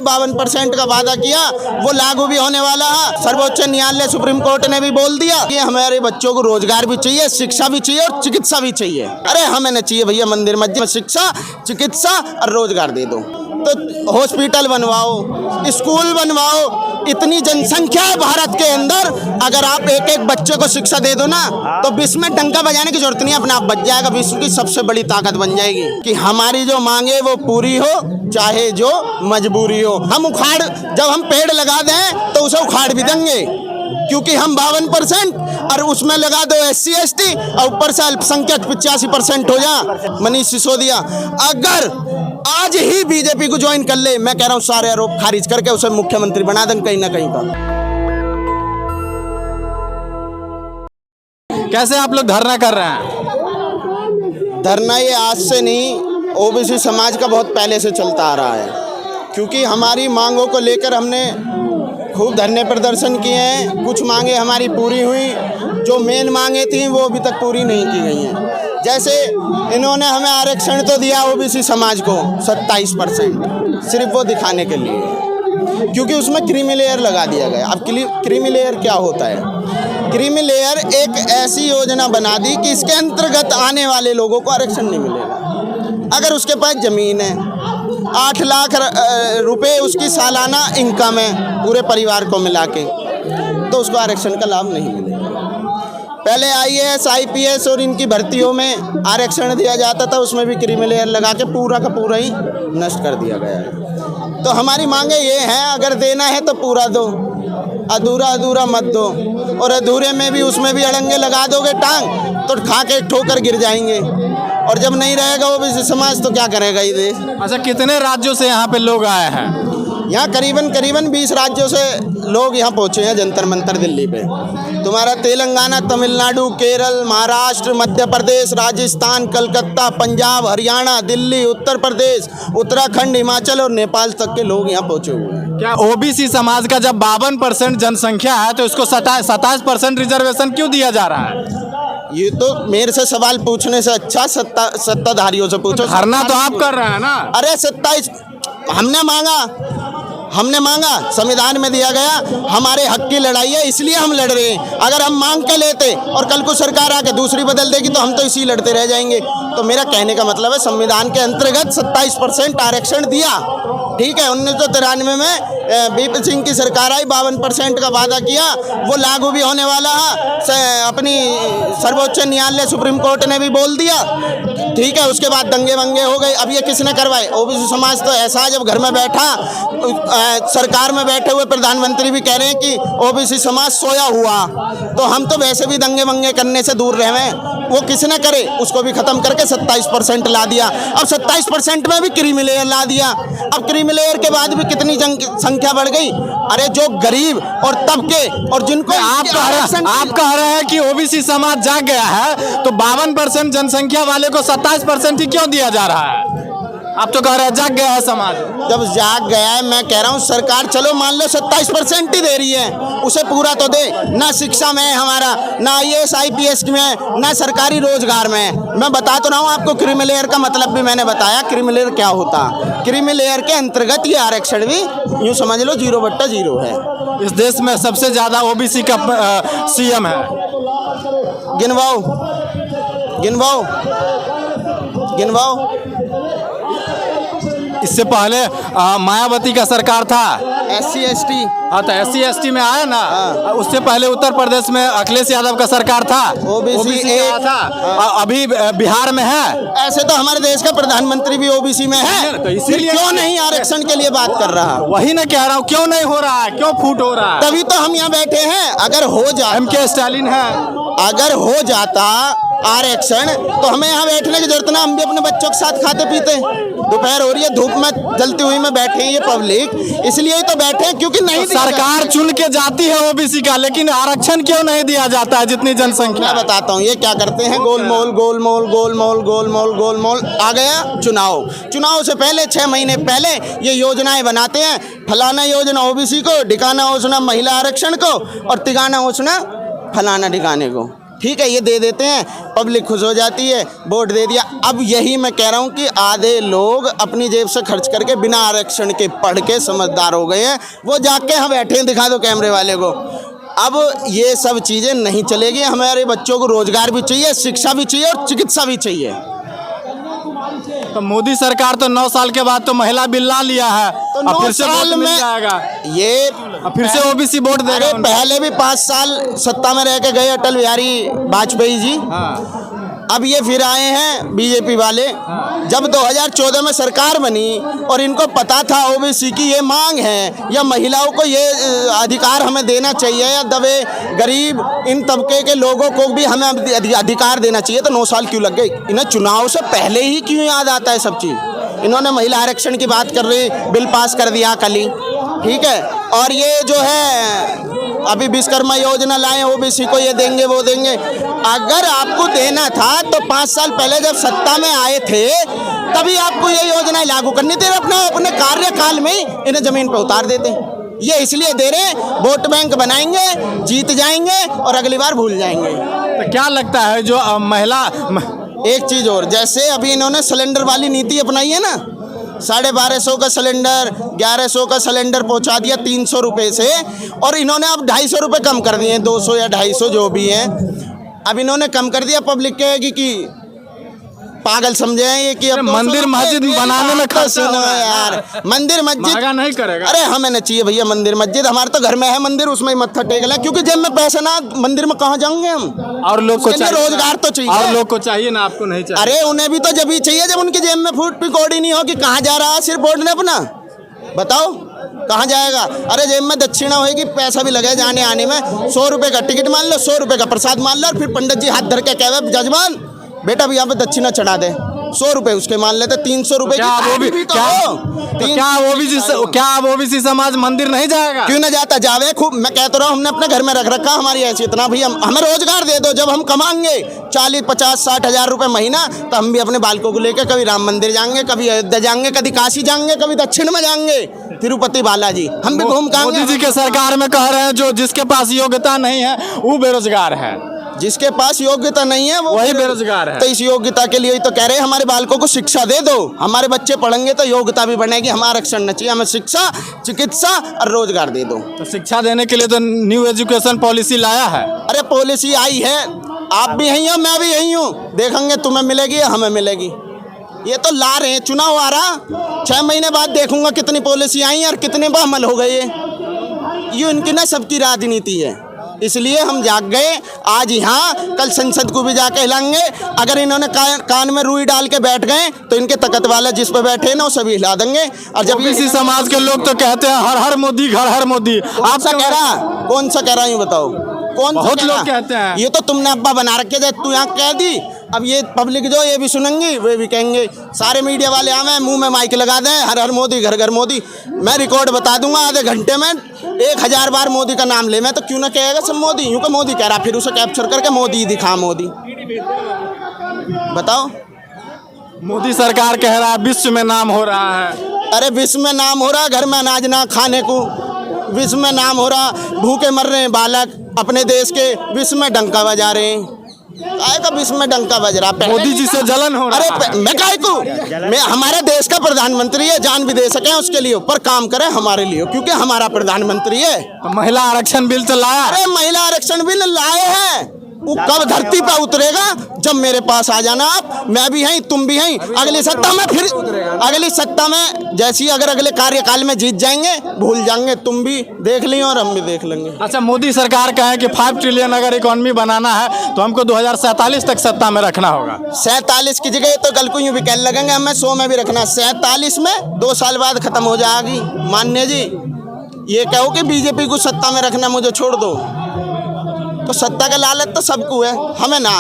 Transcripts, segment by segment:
52% का वादा किया वो लागू भी होने वाला है। सर्वोच्च न्यायालय सुप्रीम कोर्ट ने भी बोल दिया कि हमारे बच्चों को रोजगार भी चाहिए, शिक्षा भी चाहिए और चिकित्सा भी चाहिए। अरे हमें न चाहिए भैया मंदिर मस्जिद, शिक्षा चिकित्सा और रोजगार दे दो। तो हॉस्पिटल बनवाओ, स्कूल बनवाओ। इतनी जनसंख्या है भारत के अंदर, अगर आप एक एक बच्चे को शिक्षा दे दो ना तो विश्व में डंका बजाने की जरूरत नहीं है, अपने आप बच जाएगा, विश्व की सबसे बड़ी ताकत बन जाएगी। कि हमारी जो मांगे वो पूरी हो, चाहे जो मजबूरी हो। जब हम पेड़ लगा दें तो उसे उखाड़ भी देंगे, क्योंकि हम 52% और उसमें लगा दो SC ST और ऊपर से अल्पसंख्यक 85% हो जा। मनीष सिसोदिया अगर आज ही बीजेपी को ज्वाइन कर ले, मैं कह रहा हूँ सारे आरोप खारिज करके उसे मुख्यमंत्री बना दें कहीं ना कहीं पर। कैसे आप लोग धरना कर रहे हैं? धरना ये आज से नहीं, OBC समाज का बहुत पहले से चलता आ रहा है, क्योंकि हमारी मांगों को लेकर हमने खूब धरने प्रदर्शन किए हैं। कुछ मांगे हमारी पूरी हुई, जो मेन मांगे थी वो अभी तक पूरी नहीं की गई हैं। जैसे इन्होंने हमें आरक्षण तो दिया OBC समाज को 27%, सिर्फ वो दिखाने के लिए, क्योंकि उसमें क्रीमी लेयर लगा दिया गया। अब क्रीमी लेयर क्या होता है? क्रीमी लेयर एक ऐसी योजना बना दी कि इसके अंतर्गत आने वाले लोगों को आरक्षण नहीं मिलेगा। अगर उसके पास ज़मीन है, 8 लाख रुपए उसकी सालाना इनकम है पूरे परिवार को मिला के, तो उसको आरक्षण का लाभ नहीं मिलेगा। पहले IAS IPS और इनकी भर्तियों में आरक्षण दिया जाता था, उसमें भी क्रीमी लेयर लगा के पूरा का पूरा ही नष्ट कर दिया गया है। तो हमारी मांगे ये हैं, अगर देना है तो पूरा दो, अधूरा अधूरा मत दो। और अधूरे में भी उसमें भी अड़ंगे लगा दोगे टांग तो खा के ठोकर गिर जाएंगे। और जब नहीं रहेगा OBC समाज तो क्या करेगा ये देश? अच्छा, कितने राज्यों से यहाँ पे लोग आए हैं? यहाँ करीबन 20 राज्यों से लोग यहाँ पहुँचे हैं जंतर मंतर दिल्ली पे। तुम्हारा तेलंगाना, तमिलनाडु, केरल, महाराष्ट्र, मध्य प्रदेश, राजस्थान, कलकत्ता, पंजाब, हरियाणा, दिल्ली, उत्तर प्रदेश, उत्तराखंड, हिमाचल और नेपाल तक के लोग यहाँ पहुँचे हुए हैं। क्या OBC समाज का जब 52% जनसंख्या है तो इसको 27% रिजर्वेशन क्यों दिया जा रहा है? ये तो मेरे से सवाल पूछने से अच्छा सत्ताधारियों से पूछो। धरना तो आप कर रहे हैं ना? अरे 27 हमने मांगा, संविधान में दिया गया, हमारे हक की लड़ाई है इसलिए हम लड़ रहे हैं। अगर हम मांग के लेते और कल को सरकार आके दूसरी बदल देगी तो हम तो इसी लड़ते रह जाएंगे। तो मेरा कहने का मतलब है, संविधान के अंतर्गत 27% आरक्षण दिया, ठीक है। 1993 में BP सिंह की सरकार आई, 52% का वादा किया, वो लागू भी होने वाला है। अपनी सर्वोच्च न्यायालय सुप्रीम कोर्ट ने भी बोल दिया, ठीक है। उसके बाद दंगे वंगे हो गए। अब ये किसने करवाए? OBC समाज तो ऐसा है, जब घर में बैठा सरकार में बैठे हुए प्रधानमंत्री भी कह रहे हैं कि OBC समाज सोया हुआ, तो हम तो वैसे भी दंगे वंगे करने से दूर रहे। वो किसने करे? उसको भी खत्म करके 27% ला दिया। अब 27% में भी क्रीमी लेयर ला दिया। अब क्रीमी लेयर के बाद भी कितनी संख्या बढ़ गई। अरे जो गरीब और तबके और जिनको आप कह रहे हैं कि OBC समाज जाग गया है, तो 52% जनसंख्या वाले को 27% ही क्यों दिया जा रहा है? आप तो कह रहे हैं जाग गया है समाज। जब जाग गया है, मैं कह रहा हूँ सरकार चलो मान लो 27% ही दे रही है, उसे पूरा तो दे। ना शिक्षा में है हमारा, ना IAS IPS में, ना सरकारी रोजगार में। मैं बता तो रहा हूँ आपको, क्रीमी लेयर का मतलब भी मैंने बताया। क्रीमी लेयर क्या होता? क्रीमी लेयर के अंतर्गत ये आरक्षण भी यूँ समझ लो 0/0 है। इस देश में सबसे ज्यादा OBC का CM है। गिनवाओ। इससे पहले मायावती का सरकार था, SC ST। हाँ, तो SC ST में आया ना। उससे पहले उत्तर प्रदेश में अखिलेश यादव का सरकार था, OBC आया था। अभी बिहार में है। ऐसे तो हमारे देश का प्रधानमंत्री भी OBC में है, तो इसीलिए क्यों नहीं आरक्षण के लिए बात कर रहा? वही ना कह रहा हूँ, क्यों नहीं हो रहा है, क्यों फूट हो रहा है? तभी तो हम यहाँ बैठे हैं। अगर हो जाता, MK स्टालिन है, अगर हो जाता आरक्षण तो हमें यहाँ बैठने की जरूरत ना, हम भी अपने बच्चों के साथ खाते पीते। दोपहर हो रही है, धूप में जलती हुई में बैठे हैं ये पब्लिक, इसलिए ही तो बैठे हैं क्योंकि नहीं सरकार चुन के जाती है OBC का, लेकिन आरक्षण क्यों नहीं दिया जाता है? जितनी जनसंख्या, मैं बताता हूँ ये क्या करते हैं, गोलमोल आ गया चुनाव से पहले 6 महीने पहले ये योजनाएं बनाते हैं। फलाना योजना OBC को, ढिकाना योजना महिला आरक्षण को, और तिगाना योजना फलाना ढिकाने को। ठीक है, ये दे देते हैं, पब्लिक खुश हो जाती है, वोट दे दिया। अब यही मैं कह रहा हूँ कि आधे लोग अपनी जेब से खर्च करके बिना आरक्षण के पढ़ के समझदार हो गए हैं, वो जाके यहाँ बैठे हैं, दिखा दो कैमरे वाले को। अब ये सब चीज़ें नहीं चलेगी। हमारे बच्चों को रोजगार भी चाहिए, शिक्षा भी चाहिए और चिकित्सा भी चाहिए। तो मोदी सरकार तो 9 साल के बाद तो महिला बिल ला लिया है, तो अब 9 फिर से साल वोट मिल में जाएगा, ये अब फिर से ओबीसी वोट दे अरे रहे हैं। पहले भी 5 साल सत्ता में रह के गए अटल बिहारी वाजपेयी जी। हाँ। अब ये फिर आए हैं बीजेपी वाले। जब 2014 में सरकार बनी और इनको पता था ओबीसी की ये मांग है या महिलाओं को ये अधिकार हमें देना चाहिए, या दबे गरीब इन तबके के लोगों को भी हमें अधिकार देना चाहिए, तो 9 साल क्यों लग गए? इन्हें चुनाव से पहले ही क्यों याद आता है सब चीज़? इन्होंने महिला आरक्षण की बात कर रही, बिल पास कर दिया कल ही, ठीक है। और ये जो है अभी विश्वकर्मा योजना लाए, ओबीसी को ये देंगे वो देंगे। अगर आपको देना था तो 5 साल पहले जब सत्ता में आए थे तभी आपको ये योजना लागू करनी थी, अपने कार्यकाल में इन्हें जमीन पर उतार देते। ये इसलिए दे रहे हैं, वोट बैंक बनाएंगे, जीत जाएंगे और अगली बार भूल जाएंगे। तो क्या लगता है जो महिला एक चीज़ और, जैसे अभी इन्होंने सिलेंडर वाली नीति अपनाई है ना, 1250 का सिलेंडर 1100 का सिलेंडर पहुंचा दिया 300 रुपये से, और इन्होंने अब 250 रुपये कम कर दिए, 200 या 250 जो भी है, अब इन्होंने कम कर दिया। पब्लिक कहेगी कि पागल समझे हैं ये कि अब मंदिर मस्जिद बनाने में खर्चा सुनो यार, मंदिर मस्जिद महंगा नहीं करेगा। अरे हमें न चाहिए भैया मंदिर मस्जिद, हमारे तो घर में है मंदिर, उसमें ही मत्था टेक लें, क्योंकि जेब में पैसे ना, मंदिर में कहाँ जाएंगे हम? और लोग को चाहिए रोजगार तो चाहिए, और लोग को चाहिए ना, आपको नहीं चाहिए। अरे उन्हें भी तो जब ही चाहिए जब उनकी जेब में फूट पिकौड़ी नहीं हो कि कहाँ जा रहा है सिर्फ वोट ने अपना, बताओ कहाँ जाएगा? अरे जेब में दक्षिणा होगी, पैसा भी लगे जाने आने में, 100 रुपये का टिकट मान लो, 100 रुपये का प्रसाद मान लो, और फिर पंडित जी हाथ धर के कहे जजमान बेटा भी यहाँ पे दक्षिणा चढ़ा दे, 100 रुपये उसके मान लेते, 300 रुपये क्या ओबीसी समाज मंदिर नहीं जाएगा? क्यों ना जाता? जावे खूब, मैं कहता रहा हूँ, हमने अपने घर में रख रखा हमारी ऐसी इतना भैया हमें रोजगार दे दो। जब हम कमाएंगे 40, 50, 60 हज़ार रुपये महीना, तो हम भी अपने बालकों को लेकर कभी राम मंदिर जाएंगे, कभी अयोध्या जाएंगे, कभी काशी जाएंगे, कभी दक्षिण में जाएंगे, तिरुपति बालाजी, हम भी घूम के मोदी जी के सरकार में कह रहे हैं जो जिसके पास योग्यता नहीं है वो बेरोजगार है, जिसके पास योग्यता नहीं है वो वही बेरोजगार है। तो इस योग्यता के लिए ही तो कह रहे हैं हमारे बालकों को शिक्षा दे दो, हमारे बच्चे पढ़ेंगे तो योग्यता भी बनेगी। हमें आरक्षण न चाहिए, हमें शिक्षा, चिकित्सा और रोजगार दे दो। तो शिक्षा देने के लिए तो न्यू एजुकेशन पॉलिसी लाया है। अरे पॉलिसी आई है, आप भी यही हो, मैं भी यही हूँ, देखेंगे तुम्हें मिलेगी या हमें मिलेगी। ये तो ला रहे हैं, चुनाव आ रहा, 6 महीने बाद देखूंगा कितनी पॉलिसी आई और कितने पर अमल हो गए। ये इनकी ना सबकी राजनीति है, इसलिए हम जाग गए आज यहाँ, कल संसद को भी जाके हिलाएंगे। अगर इन्होंने कान में रुई डाल के बैठ गए तो इनके तकत वाला जिस पे बैठे ना वो सभी हिला देंगे। और जब ओबीसी समाज के लोग तो कहते हैं हर हर मोदी, घर हर मोदी। आप सा कह रहा, कौन सा कह रहा हूँ बताओ? कौन बहुत लोग कहते हैं ये तो तुमने अब्बा बना रखे थे, तू यहाँ कह दी, अब ये पब्लिक जो ये भी सुनेंगी, वे भी कहेंगे। सारे मीडिया वाले आवे मुंह में माइक लगा दें, हर हर मोदी, घर घर मोदी। मैं रिकॉर्ड बता दूंगा आधे घंटे में 1000 बार मोदी का नाम ले, मैं तो क्यों ना कहेगा सब मोदी, यूँ का मोदी कह रहा, फिर उसे कैप्चर करके मोदी दिखा, मोदी बताओ। मोदी सरकार कह रहा है विश्व में नाम हो रहा है। अरे विश्व में नाम हो रहा, घर में अनाज ना खाने को, विश्व में नाम हो रहा, भूखे मर रहे हैं बालक अपने देश के, विश्व में डंका बजा रहे हैं। का विश्व में डंका बज रहा, मोदी जी से जलन हो रहा है। अरे मैं काय को, मैं हमारे देश का प्रधानमंत्री है, जान भी दे सके उसके लिए, पर काम करे हमारे लिए, क्योंकि हमारा प्रधानमंत्री है। तो महिला आरक्षण बिल तो लाया। अरे महिला आरक्षण बिल लाए हैं, वो कब धरती पर उतरेगा? जब मेरे पास आ जाना आप, मैं भी हैं, तुम भी हैं, अगली सत्ता में, फिर अगली सत्ता में जैसी अगर अगले कार्यकाल में जीत जाएंगे, भूल जाएंगे, तुम भी देख लियो और हम भी देख लेंगे। अच्छा, मोदी सरकार कहे कि 5 ट्रिलियन अगर इकोनॉमी बनाना है तो हमको 2047 तक सत्ता में रखना होगा। 47 की जगह तो कल को यूँ भी कह लगेंगे हमें 100 में भी रखना। 47 में 2 साल बाद खत्म हो जाएगी। मान्य जी ये कहो कि बीजेपी को सत्ता में रखना, मुझे छोड़ दो, तो सत्ता का लालच तो सबको है, हमें ना,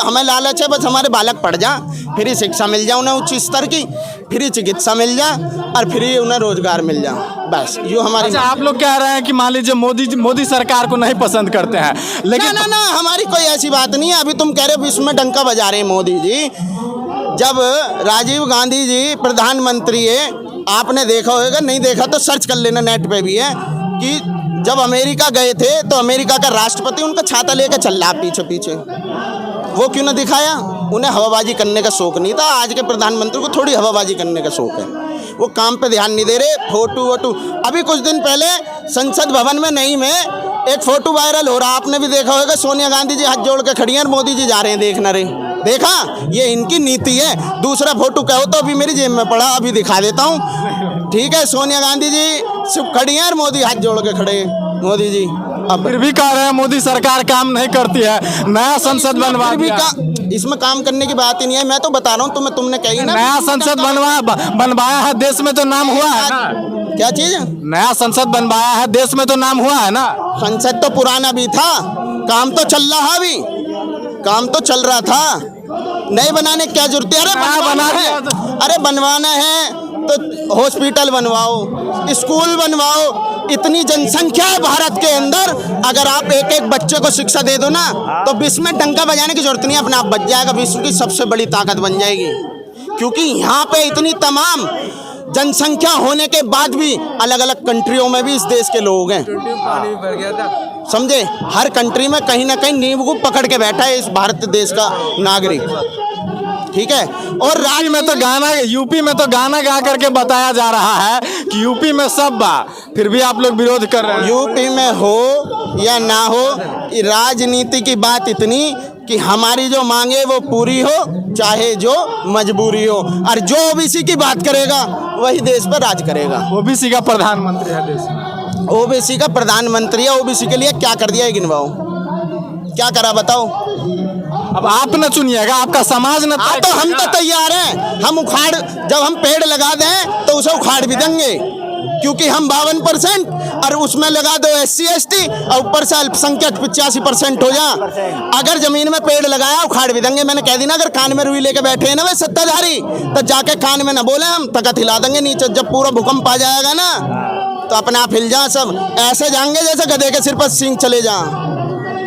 हमें लालच है बस हमारे बालक पढ़ जा, फ्री शिक्षा मिल जाए उन्हें उच्च स्तर की, फ्री चिकित्सा मिल जा और फ्री उन्हें रोजगार मिल जा, बस यो हमारी। अच्छा, आप लोग कह रहे हैं कि मान लीजिए मोदी सरकार को नहीं पसंद करते हैं, लेकिन ना हमारी कोई ऐसी बात नहीं है। अभी तुम कह रहे हो विश्व में डंका बजा रहे हैं मोदी जी, जब राजीव गांधी जी प्रधानमंत्री है, आपने देखा होगा, नहीं देखा तो सर्च कर लेना, नेट पे भी है, कि जब अमेरिका गए थे तो अमेरिका का राष्ट्रपति उनका छाता लेकर चल रहा पीछे पीछे, वो क्यों ना दिखाया? उन्हें हवाबाजी करने का शौक नहीं था। आज के प्रधानमंत्री को थोड़ी हवाबाजी करने का शौक है, वो काम पे ध्यान नहीं दे रहे, फोटो वोटो। अभी कुछ दिन पहले संसद भवन में नहीं में एक फोटो वायरल हो रहा, आपने भी देखा होगा, सोनिया गांधी जी हाथ जोड़ के खड़ी हैं और मोदी जी जा रहे हैं देखना रे, देखा? ये इनकी नीति है। दूसरा फोटो कहो तो अभी मेरी जेब में पड़ा, अभी दिखा देता हूँ, ठीक है? सोनिया गांधी जी सिर्फ खड़ी हैं और मोदी हाथ जोड़ के खड़े हैं, मोदी जी। अब फिर भी कह रहे हैं मोदी सरकार काम नहीं करती है, नया संसद बनवा फिर भी दिया। इसमें काम करने की बात ही नहीं है। मैं तो बता रहा हूँ तुमने कही ना, नया संसद बनवाया है, देश में तो नाम हुआ है ना। क्या चीज? नया संसद बनवाया है, देश में तो नाम हुआ है ना। संसद तो पुराना भी था, काम तो चल रहा अभी, काम तो चल रहा था, नहीं बनाने की क्या जरूरत है? अरे बनवाना है, अरे बनवाना है तो हॉस्पिटल बनवाओ, स्कूल बनवाओ। इतनी जनसंख्या है भारत के अंदर, अगर आप एक एक बच्चे को शिक्षा दे दो ना तो विश्व में डंका बजाने की जरूरत नहीं है, अपने आप बच जाएगा, विश्व की सबसे बड़ी ताकत बन जाएगी। क्योंकि यहाँ पे इतनी तमाम जनसंख्या होने के बाद भी अलग अलग कंट्रियों में भी इस देश के लोग हैं, समझे? हर कंट्री में कहीं ना कहीं नींव को पकड़ के बैठा है इस भारत देश का नागरिक, ठीक है? और राज्य में तो गाना, यूपी में तो गाना गा करके बताया जा रहा है कि यूपी में सब बा, फिर भी आप लोग विरोध कर रहे हैं। यूपी में हो या ना हो, राजनीति की बात इतनी कि हमारी जो मांगे वो पूरी हो, चाहे जो मजबूरी हो, और जो ओबीसी की बात करेगा वही देश पर राज करेगा। ओबीसी का प्रधानमंत्री है देश में, ओबीसी का प्रधानमंत्री है, ओबीसी के लिए क्या कर दिया है गिनवाओ, क्या करा बताओ? अब आप न चुनिएगा, आपका समाज न। तो हम तो तैयार हैं, हम उखाड़, जब हम पेड़ लगा दें तो उसे उखाड़ भी देंगे, क्योंकि हम 52% और उसमें लगा दो SC ST और ऊपर से अल्पसंख्यक 85% हो जा। अगर जमीन में पेड़ लगाया उखाड़ भी देंगे। मैंने कह दी ना, अगर कान में रुई लेके बैठे हैं ना वे सत्ताधारी, तो जाके कान में ना बोले, हम तकत हिला देंगे नीचे। जब पूरा भूकंप आ जाएगा ना तो अपने आप हिल जा सब, ऐसे जाएंगे जैसे गधे के सिर पर सींग चले जा।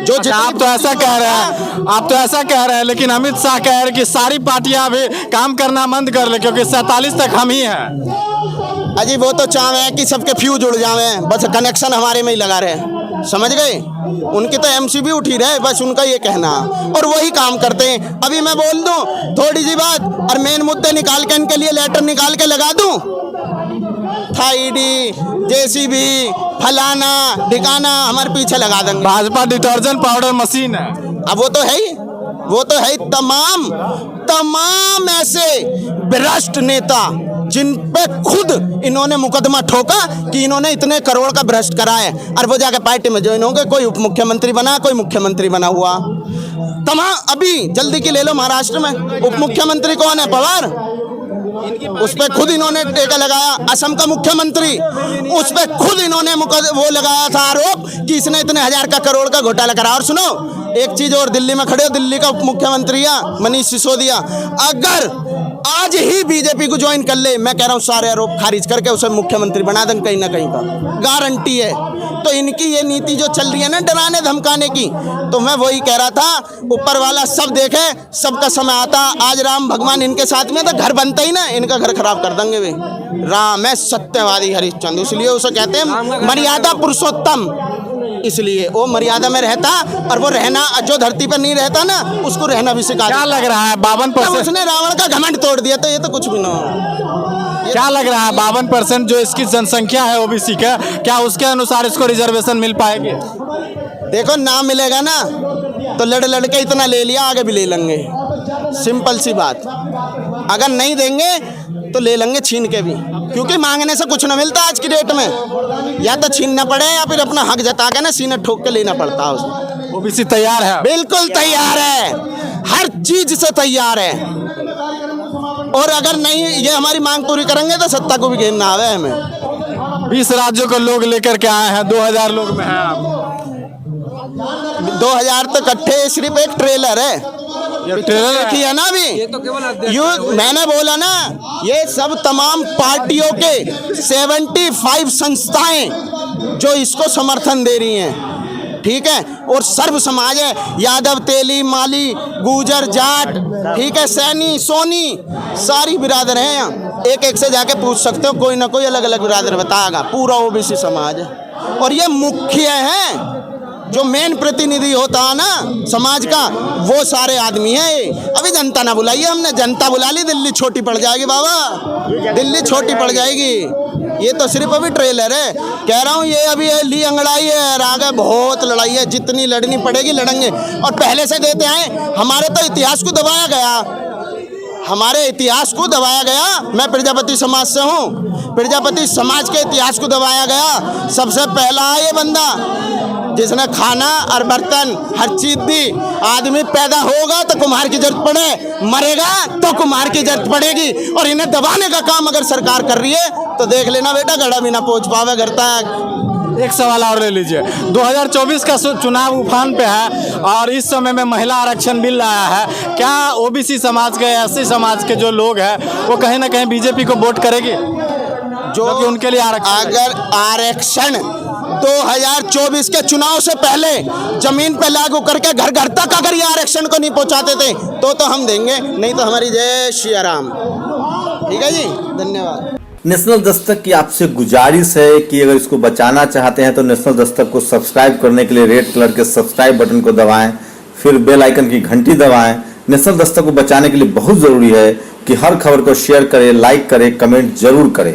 जो आप तो ऐसा कह रहे हैं, आप तो ऐसा कह रहे हैं, लेकिन अमित शाह कह रहे हैं कि सारी पार्टियां अभी काम करना बंद कर ले, क्योंकि 47 तक हम ही हैं। अजी वो तो चाहे कि सबके फ्यूज उड़ जावे, बस कनेक्शन हमारे में ही लगा रहे, समझ गए? उनकी तो MCB उठी रहे, बस उनका ये कहना, और वही काम करते हैं। अभी मैं बोल दूं थोड़ी सी बात और मेन मुद्दे निकाल के इनके लिए लेटर निकाल के लगा दूं, था ईडी, JCB, फलाना ठिकाना हमारे पीछे लगा देंगे। भाजपा डिटर्जेंट पाउडर मशीन है। अब वो तो है ही, वो तो है ही। तमाम ऐसे भ्रष्ट नेता जिन पे खुद इन्होंने मुकदमा ठोका कि इन्होंने इतने करोड़ का भ्रष्ट करा है, और वो जाके पार्टी में ज्वाइन हो गए। कोई उप मुख्यमंत्री बना, कोई मुख्यमंत्री बना हुआ। तमाम अभी जल्दी की ले लो, महाराष्ट्र में उप मुख्यमंत्री कौन है? पवार, उस पर खुद इन्होंने टेका लगाया। असम का मुख्यमंत्री, उस पर खुद इन्होंने वो लगाया था आरोप कि इसने इतने 1000 का करोड़ का घोटाला करा। और सुनो एक चीज और, दिल्ली में खड़े हो, दिल्ली का उप मुख्यमंत्री मनीष सिसोदिया, अगर आज ही बीजेपी को ज्वाइन कर ले, मैं कह रहा हूँ सारे आरोप खारिज करके उसे मुख्यमंत्री बना दें कहीं ना कहीं का, गारंटी है। तो इनकी ये नीति जो चल रही है ना डराने धमकाने की, तो मैं वही कह रहा था, ऊपर वाला सब देखे, सबका समय आता। आज राम भगवान इनके साथ में तो घर बनता ही ना, इनका घर खराब कर देंगे वे। राम है सत्यवादी हरिश्चंद्र, इसलिए उसे कहते हैं मर्यादा पुरुषोत्तम, इसलिए वो मर्यादा में रहता, और वो रहना जो धरती पर नहीं रहता ना उसको रहना भी सिखा। क्या लग रहा है 52%? उसने रावण का घमंड तोड़ दिया, तो ये तो कुछ भी ना हो। क्या लग रहा है 52% जो इसकी जनसंख्या है ओबीसी का, क्या उसके अनुसार इसको रिजर्वेशन मिल पाएगी? देखो ना मिलेगा ना तो लड़ के इतना ले लिया, आगे भी ले लेंगे, सिंपल सी बात। अगर नहीं देंगे तो ले लेंगे छीन के भी, क्योंकि मांगने से कुछ ना मिलता आज की डेट में। या तो छीनना पड़े या फिर अपना हक जता के ना सीने ठोक के लेना पड़ता है। ओबीसी तैयार है? बिल्कुल तैयार है, हर चीज से तैयार है। और अगर नहीं ये हमारी मांग पूरी करेंगे तो सत्ता को भी घेरना आवे हमें। 20 राज्यों को लोग लेकर के आए हैं, 2000 लोग में हैं आप। 2000 तो इकट्ठे सिर्फ एक ट्रेलर है, ये ट्रेलर देखी है ना अभी। ये तो केवल यू मैंने बोला ना, ये सब तमाम पार्टियों के 75 संस्थाएं जो इसको समर्थन दे रही हैं, ठीक है? और सर्व समाज है, यादव, तेली, माली, गुजर, जाट, ठीक है, सैनी, सोनी, सारी बिरादर हैं यहाँ। एक एक से जाके पूछ सकते हो, कोई ना कोई अलग अलग बिरादर बताएगा। पूरा ओबीसी समाज है। और ये मुख्य हैं, जो मेन प्रतिनिधि होता है ना समाज का, वो सारे आदमी हैं। अभी जनता ना बुलाई है हमने, जनता बुला ली, दिल्ली छोटी पड़ जाएगी बाबा, दिल्ली छोटी पड़ जाएगी। ये तो सिर्फ अभी ट्रेलर है, कह रहा हूँ, ये अभी ली अंगड़ाई है, और आगे बहुत लड़ाई है, जितनी लड़नी पड़ेगी लड़ेंगे। और पहले से देते हैं, हमारे तो इतिहास को दबाया गया, हमारे इतिहास को दबाया गया। मैं प्रजापति समाज से हूँ, प्रजापति समाज के इतिहास को दबाया गया। सबसे पहला है ये बंदा जिसने खाना और बर्तन हर चीज दी। आदमी पैदा होगा तो कुम्हार की जरूरत पड़े, मरेगा तो कुम्हार की जरूरत पड़ेगी। और इन्हें दबाने का काम अगर सरकार कर रही है तो देख लेना बेटा, गड़ा भी ना पहुंच पावे घर तक। एक सवाल और ले लीजिए, 2024 का चुनाव उफान पे है और इस समय में महिला आरक्षण बिल आया है। क्या ओबीसी समाज के, एससी समाज के जो लोग हैं वो कहीं ना कहीं बीजेपी को वोट करेगी, जो कि उनके लिए आरक्षण? अगर आरक्षण 2024 के चुनाव से पहले जमीन पे लागू करके घर घर तक अगर ये आरक्षण को नहीं पहुंचाते थे तो हम देंगे, नहीं तो हमारी जय श्री राम। ठीक है जी, धन्यवाद। नेशनल दस्तक की आपसे गुजारिश है कि अगर इसको बचाना चाहते हैं तो नेशनल दस्तक को सब्सक्राइब करने के लिए रेड कलर के सब्सक्राइब बटन को दबाएं, फिर बेल आइकन की घंटी दबाएं। नेशनल दस्तक को बचाने के लिए बहुत जरूरी है कि हर खबर को शेयर करें, लाइक करें, कमेंट जरूर करें।